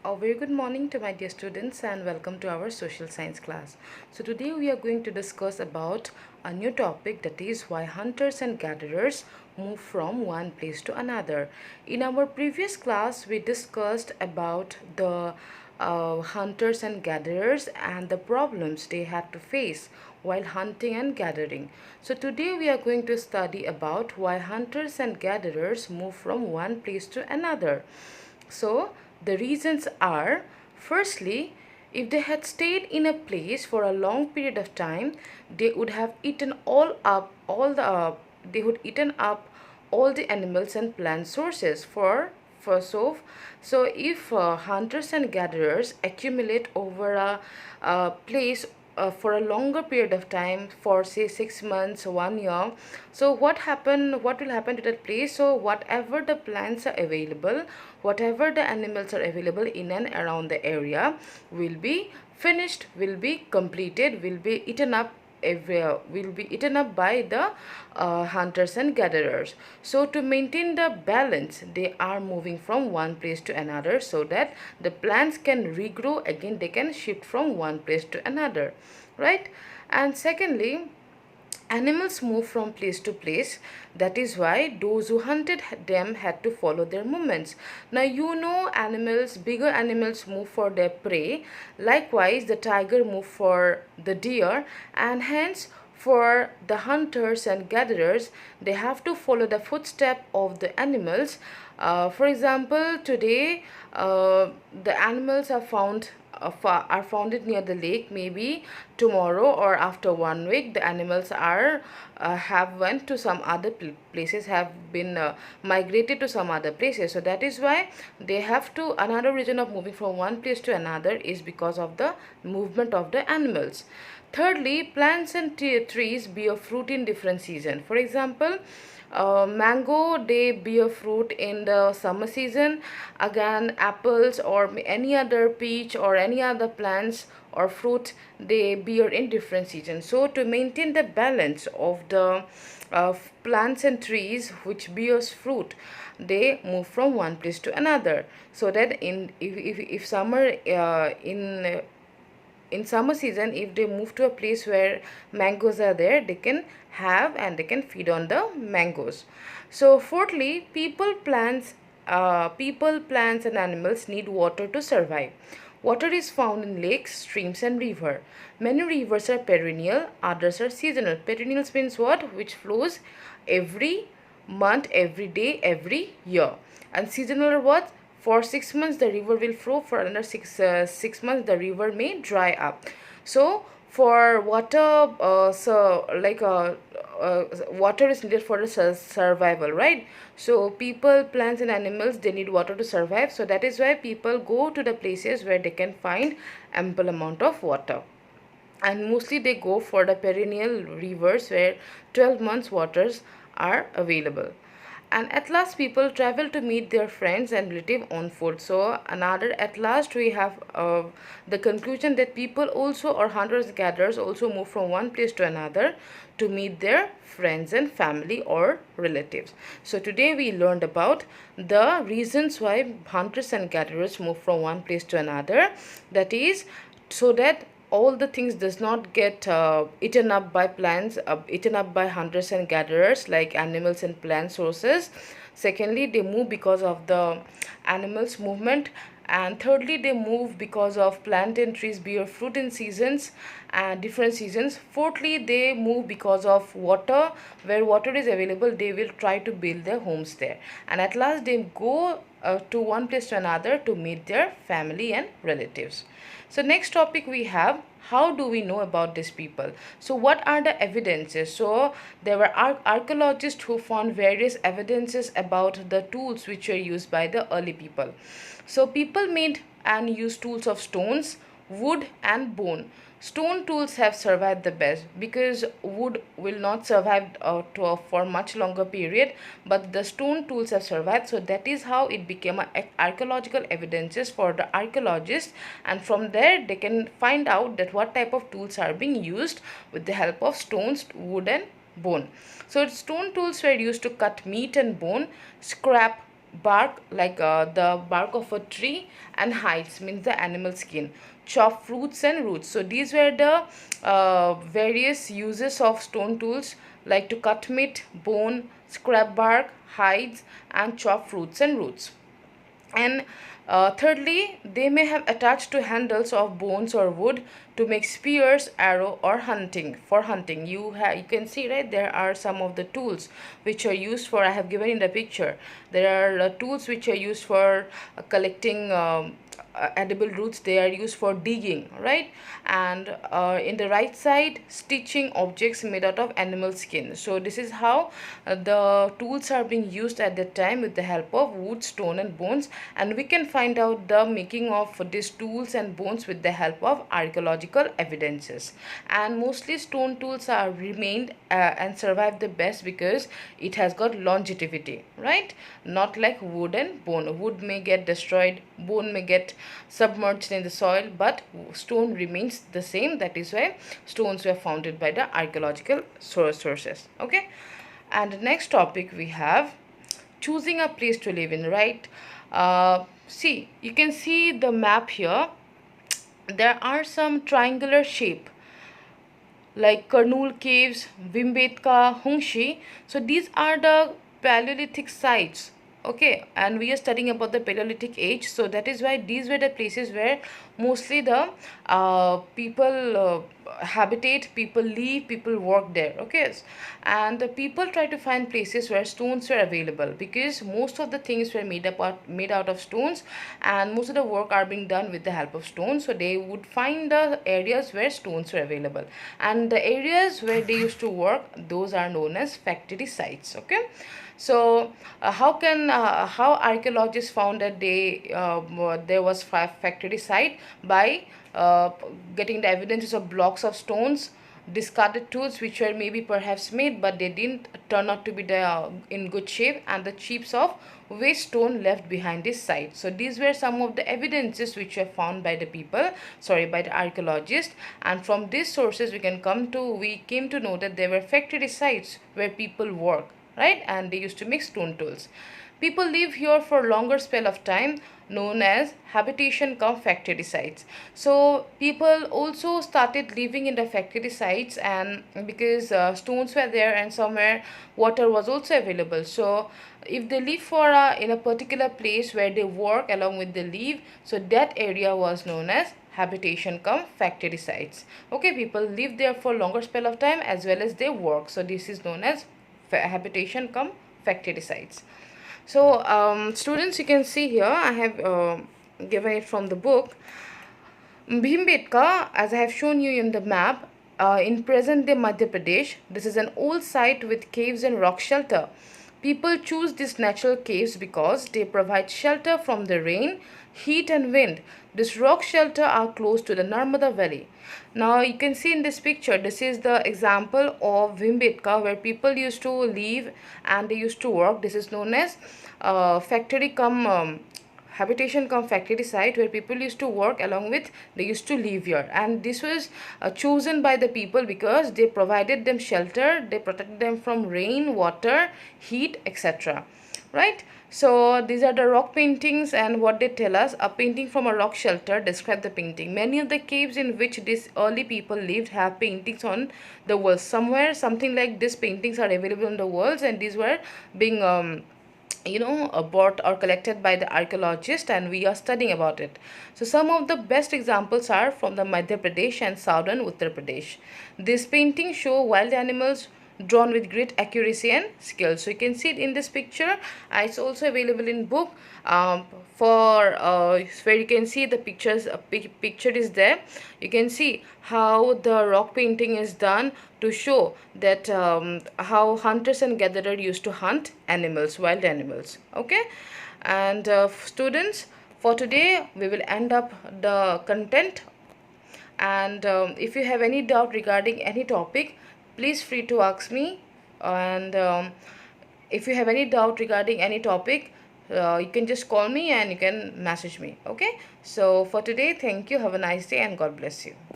A very good morning to my dear students and welcome to our social science class. So today we are going to discuss about a new topic, that is why hunters and gatherers move from one place to another. In our previous class we discussed about the hunters and gatherers and the problems they had to face while hunting and gathering. So today we are going to study about why hunters and gatherers move from one place to another. So, the reasons are, firstly, if they had stayed in a place for a long period of time, they would have eaten they would eaten up all the animals and plant sources for so if hunters and gatherers accumulate over a place for a longer period of time, for say 6 months, 1 year, so what will happen to that place? So whatever the plants are available, whatever the animals are available in and around the area will be finished, will be completed, will be eaten up, will be eaten up by the hunters and gatherers. So to maintain the balance, they are moving from one place to another so that the plants can regrow again, they can shift from one place to another, right? And secondly, animals move from place to place. That is why those who hunted them had to follow their movements. Now, animals, bigger animals move for their prey. Likewise, the tiger move for the deer, and hence for the hunters and gatherers, they have to follow the footstep of the animals. For example, today the animals are founded near the lake. Maybe tomorrow or after 1 week, the animals are have went to some other places, have been migrated to some other places. So that is why they have to, another reason of moving from one place to another is because of the movement of the animals. Thirdly, plants and trees bear fruit in different season. For example, mango, they bear fruit in the summer season. Again, apples or any other peach or any other plants or fruit, they bear in different seasons. So to maintain the balance of the plants and trees which bears fruit, they move from one place to another, so that if summer in summer season, if they move to a place where mangoes are there, they can have and they can feed on the mangoes. So fourthly, people, plants and animals need water to survive. Water is found in lakes, streams and river. Many rivers are perennial, others are seasonal. Perennial means what? Which flows every month, every day, every year. And seasonal are what? For 6 months the river will flow, for another 6 months the river may dry up. So for water, water is needed for the survival, right? So people, plants and animals, they need water to survive. So that is why people go to the places where they can find ample amount of water, and mostly they go for the perennial rivers where 12 months waters are available. And at last, people travel to meet their friends and relative on foot. So another, at last we have the conclusion that people also, or hunters gatherers, also move from one place to another to meet their friends and family or relatives. So today we learned about the reasons why hunters and gatherers move from one place to another, that is so that all the things does not get eaten up by plants, eaten up by hunters and gatherers like animals and plant sources. Secondly, they move because of the animals movement. And thirdly, they move because of plant and trees bear fruit in seasons and different seasons. Fourthly, they move because of water. Where water is available, they will try to build their homes there. And at last, they go to one place to another to meet their family and relatives. So next topic we have, how do we know about these people? So what are the evidences? So there were archaeologists who found various evidences about the tools which were used by the early people. So people made and used tools of stones, wood and bone. Stone tools have survived the best because wood will not survive for much longer period, but the stone tools have survived. So that is how it became archaeological evidences for the archaeologists, and from there they can find out that what type of tools are being used with the help of stones, wood and bone. So stone tools were used to cut meat and bone, scrap bark, like the bark of a tree, and hides means the animal skin, chop fruits and roots. So these were the various uses of stone tools, like to cut meat, bone, scrap bark, hides, and chop fruits and roots. And thirdly, they may have attached to handles of bones or wood to make spears, arrow, or hunting. For hunting, you can see, right, there are some of the tools which are used for, I have given in the picture. There are tools which are used for collecting edible roots. They are used for digging, right? And in the right side, stitching objects made out of animal skin. So this is how the tools are being used at that time with the help of wood, stone, and bones. And we can find out the making of these tools and bones with the help of archaeological evidences. And mostly stone tools are remained and survived the best because it has got longevity, right? Not like wood and bone. Wood may get destroyed, bone may get submerged in the soil, but stone remains the same. That is why stones were founded by the archaeological sources. Okay, and the next topic we have choosing a place to live in, right? See, you can see the map here. There are some triangular shape like Karnool Caves, Bhimbetka, Hungshi. So these are the Paleolithic sites. Okay, and we are studying about the Paleolithic age. So that is why these were the places where mostly the people habitate, people live, people work there. Okay, and the people try to find places where stones were available, because most of the things were made out of stones, and most of the work are being done with the help of stones. So they would find the areas where stones were available, and the areas where they used to work, those are known as factory sites. Okay, so how archaeologists found that there was factory site by getting the evidences of blocks of stones, discarded tools which were maybe perhaps made but they didn't turn out to be in good shape, and the chips of waste stone left behind this site. So these were some of the evidences which were found by the people, sorry, by the archaeologists. And from these sources we came to know that there were factory sites where people work, right, and they used to make stone tools. People live here for longer spell of time, known as habitation cum factory sites. So people also started living in the factory sites, and because stones were there and somewhere water was also available. So if they live for in a particular place where they work along with the live, so that area was known as habitation cum factory sites. Okay, people live there for longer spell of time as well as they work. So this is known as habitation cum factory sites. So students, you can see here I have given it from the book. Bhimbetka, as I have shown you in the map, in present day Madhya Pradesh, this is an old site with caves and rock shelter. People choose these natural caves because they provide shelter from the rain, heat and wind. This rock shelter are close to the Narmada Valley. Now you can see in this picture, this is the example of Bhimbetka, where people used to live and they used to work. This is known as factory cum habitation cum factory site, where people used to work along with they used to live here. And this was chosen by the people because they provided them shelter, they protected them from rain, water, heat, etc. Right? So these are the rock paintings, and what they tell us: a painting from a rock shelter describe the painting. Many of the caves in which these early people lived have paintings on the walls. Somewhere something like these paintings are available on the walls, and these were being bought or collected by the archaeologist, and we are studying about it. So some of the best examples are from the Madhya Pradesh and southern Uttar Pradesh. These paintings show wild animals drawn with great accuracy and skill. So you can see it in this picture. It's also available in book, for where you can see the pictures. Picture is there. You can see how the rock painting is done to show that how hunters and gatherers used to hunt animals, wild animals. Okay, and students, for today we will end up the content. And if you have any doubt regarding any topic, please free to ask me. And if you have any doubt regarding any topic, you can just call me and you can message me. Okay, so for today, thank you, have a nice day, and God bless you.